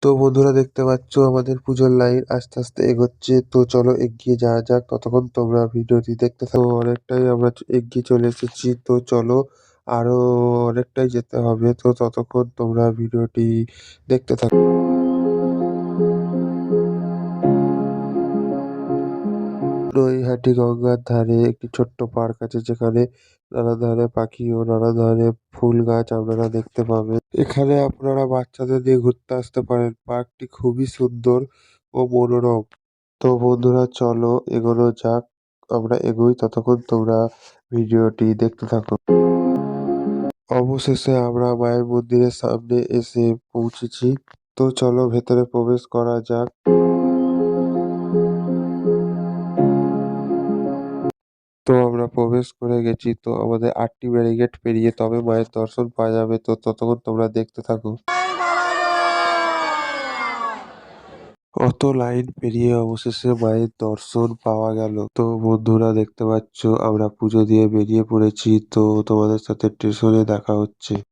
তো বন্ধুরা দেখতে পাচ্ছ আমাদের পুজোর লাইন আস্তে আস্তে এগোচ্ছে। তো চলো এগিয়ে যাওয়া যাক, ততক্ষণ তোমরা ভিডিওটি দেখতে থাকো। অনেকটাই আমরা এগিয়ে চলে এসেছি, তো চলো আরো অনেকটাই যেতে হবে। তো ততক্ষণ তোমরা ভিডিওটি দেখতে থাকো। নৈহাটি গঙ্গার ধারে একটি ছোট্ট পার্ক আছে, যেখানে নানা ধরনের পাখি ও নানা ধরনের ফুল গাছ আপনারা দেখতে পাবেন। এখানে আপনারা বাচ্চাদের নিয়ে ঘুরতে আসতে পারেন। পার্কটি খুবই সুন্দর ও মনোরম। তো বন্ধুরা চলো এগোনো যাক, আমরা এগোই, ততক্ষণ তোমরা ভিডিওটি দেখতে থাকো। অবশেষে আমরা মায়ের মন্দিরের সামনে এসে পৌঁছেছি। তো চলো ভেতরে প্রবেশ করা যাক। তো আমরা প্রবেশ করে গেছি। তো আমাদের ৮টি ব্যারিকেড পেরিয়ে তবে মায়ের দর্শন পাওয়া যাবে। তো ততক্ষণ তোমরা দেখতে থাকো। অত লাইন পেরিয়ে অবশেষে মায়ের দর্শন পাওয়া গেল। তো বন্ধুরা দেখতে পাচ্ছ আমরা পুজো দিয়ে বেরিয়ে পড়েছি। তো তোমাদের সাথে স্টেশনে দেখা হচ্ছে।